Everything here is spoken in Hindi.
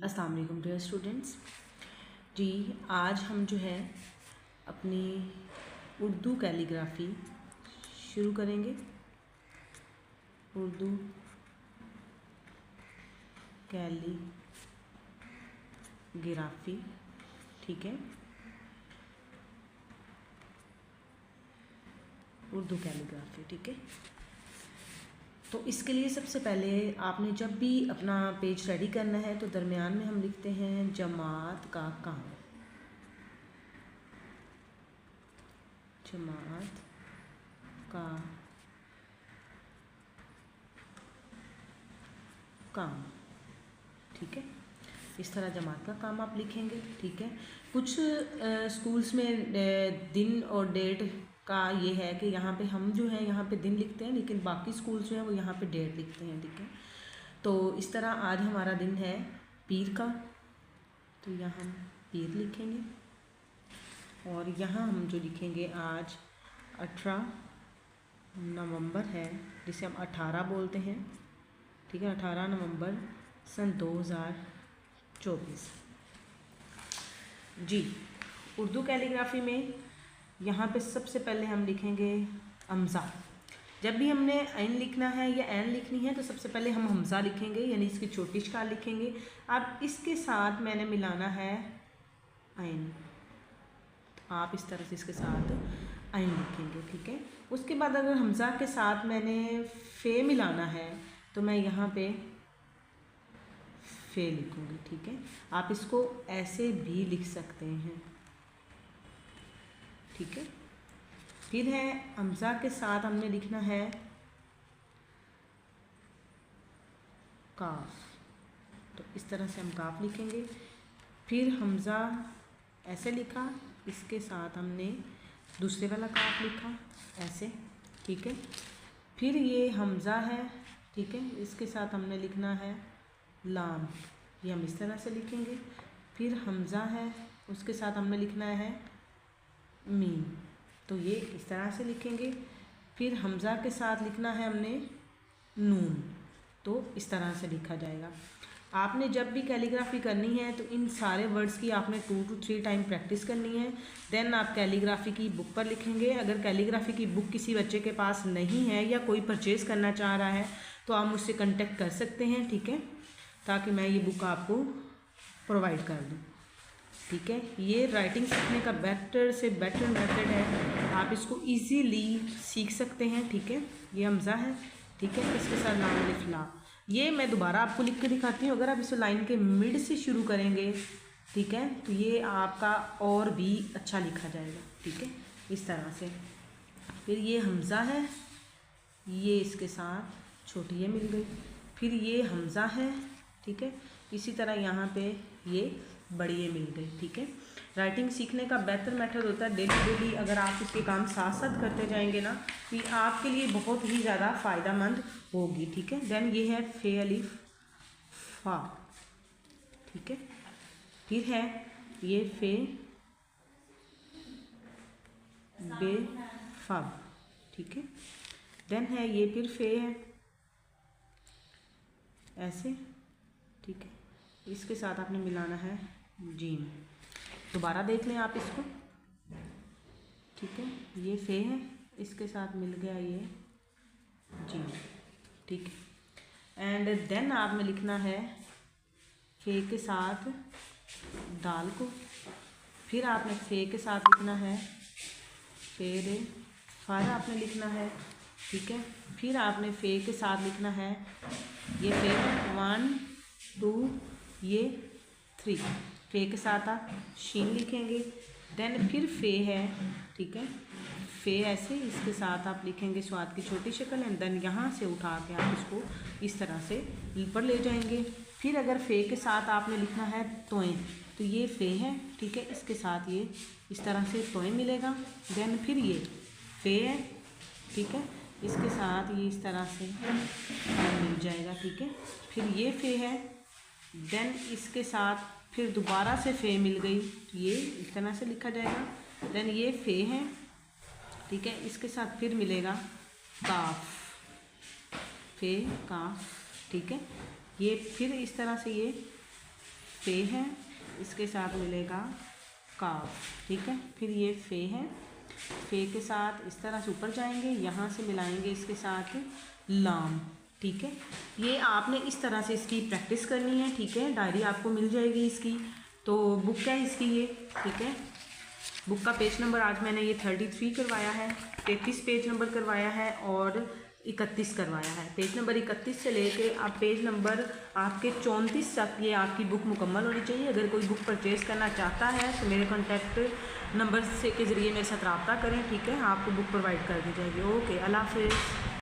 अस्सलाम वालेकुम डियर स्टूडेंट्स जी। आज हम जो है अपनी उर्दू कैलीग्राफी शुरू करेंगे। उर्दू कैलीग्राफी, ठीक है, उर्दू कैलीग्राफी, ठीक है। तो इसके लिए सबसे पहले आपने जब भी अपना पेज रेडी करना है तो दरमियान में हम लिखते हैं जमात का काम। जमात का काम, ठीक है। इस तरह जमात का काम आप लिखेंगे, ठीक है। कुछ स्कूल्स में दिन और डेट का ये है कि यहाँ पे हम जो है यहाँ पे दिन लिखते हैं, लेकिन बाकी स्कूल्स जो है वो यहाँ पे डेट लिखते हैं, ठीक है। तो इस तरह आज हमारा दिन है पीर का, तो यहाँ हम पीर लिखेंगे। और यहाँ हम जो लिखेंगे आज 18 नवंबर है, जिसे हम 18 बोलते हैं, ठीक है। 18 नवंबर सन 2024 जी। उर्दू कैलीग्राफी में यहाँ पे सबसे पहले हम लिखेंगे हमज़ा। जब भी हमने ऐन लिखना है या ऐन लिखनी है तो सबसे पहले हम हमज़ा लिखेंगे, यानी इसकी छोटी शक्ल लिखेंगे। अब इसके साथ मैंने मिलाना है ऐन, आप इस तरह से इसके साथ ऐन लिखेंगे, ठीक है। उसके बाद अगर हमज़ा के साथ मैंने फ़े मिलाना है तो मैं यहाँ पे फ़े लिखूँगी, ठीक है। आप इसको ऐसे भी लिख सकते हैं, ठीक है। फिर है हमज़ा के साथ हमने लिखना है काफ, तो इस तरह से हम काफ लिखेंगे। फिर हमज़ा ऐसे लिखा, इसके साथ हमने दूसरे वाला काफ लिखा ऐसे, ठीक है। फिर ये हमज़ा है, ठीक है, इसके साथ हमने लिखना है लाम, ये हम इस तरह से लिखेंगे। फिर हमज़ा है, उसके साथ हमने लिखना है मीम, तो ये इस तरह से लिखेंगे। फिर हमज़ा के साथ लिखना है हमने नून, तो इस तरह से लिखा जाएगा। आपने जब भी कैलीग्राफी करनी है तो इन सारे वर्ड्स की आपने 2 to 3 टाइम प्रैक्टिस करनी है, देन आप कैलीग्राफी की बुक पर लिखेंगे। अगर कैलीग्राफी की बुक किसी बच्चे के पास नहीं है या कोई परचेज़ करना चाह रहा है तो आप मुझसे कांटेक्ट कर सकते हैं, ठीक है, ताकि मैं ये बुक आपको प्रोवाइड कर दूँ, ठीक है। ये राइटिंग सीखने का बेटर से बेटर मेथड है, आप इसको इजीली सीख सकते हैं, ठीक है। ये हमज़ा है, ठीक है, इसके साथ लाम अलिफ ला। ये मैं दोबारा आपको लिख के दिखाती हूँ। अगर आप इस लाइन के मिड से शुरू करेंगे, ठीक है, तो ये आपका और भी अच्छा लिखा जाएगा, ठीक है, इस तरह से। फिर ये हमज़ा है, ये इसके साथ छोटी ये मिल गई। फिर ये हमज़ा है, ठीक है, इसी तरह यहाँ पे ये बड़ी ये मिल गई, ठीक है। राइटिंग सीखने का बेहतर मेथड होता है डेली अगर आप इसके काम साथ साथ करते जाएंगे ना, तो ये आपके लिए बहुत ही ज़्यादा फ़ायदेमंद होगी, ठीक है। देन ये है फ़े अलिफ फ़ा, ठीक है। फिर है ये फ़े बे फ़ब, ठीक है। देन है ये फिर फ़े है ऐसे, ठीक है, इसके साथ आपने मिलाना है जीम। दोबारा देख लें आप इसको, ठीक है। ये फ़े है, इसके साथ मिल गया ये जीम, ठीक है। एंड देन आपने लिखना है फ़े के साथ दाल को। फिर आपने फ़े के साथ लिखना है फ़े फार आपने लिखना है, ठीक है। फिर आपने फ़े के साथ लिखना है ये फ़े 1 2 ये 3, फ़े के साथ आप शीन लिखेंगे। देन फिर फ़े है, ठीक है, फ़े ऐसे, इसके साथ आप लिखेंगे स्वाद की छोटी शक्ल, एंड देन यहाँ से उठा के आप इसको इस तरह से ऊपर ले जाएंगे। फिर अगर फ़े के साथ आपने लिखना है तोएं, तो ये फ़े है, ठीक है, इसके साथ ये इस तरह से तोएं मिलेगा। देन फिर ये फ़े है, ठीक है, इसके साथ ये इस तरह से मिल जाएगा, ठीक है। फिर ये फ़े है, देन इसके साथ फिर दोबारा से फ़े मिल गई, तो ये इस तरह से लिखा जाएगा। देन ये फ़े है, ठीक है, इसके साथ फिर मिलेगा काफ, फ़े काफ, ठीक है। ये फिर इस तरह से ये फे है, इसके साथ मिलेगा काफ, ठीक है। फिर ये फे है, फे के साथ इस तरह से ऊपर जाएंगे, यहाँ से मिलाएंगे इसके साथ लाम, ठीक है। ये आपने इस तरह से इसकी प्रैक्टिस करनी है, ठीक है। डायरी आपको मिल जाएगी इसकी। तो बुक है इसकी ये, ठीक है। बुक का पेज नंबर आज मैंने ये 33 करवाया है, 33 पेज नंबर करवाया है और 31 करवाया है। पेज नंबर 31 से लेके आप पेज नंबर आपके 34 तक ये आपकी बुक मुकम्मल होनी चाहिए। अगर कोई बुक परचेज़ करना चाहता है तो मेरे कॉन्टैक्ट नंबर से के ज़रिए मेरे साथ रब्ता करें, ठीक है। आपको बुक प्रोवाइड कर दी जाएगी। ओके, अल्लाह हाफ़िज़।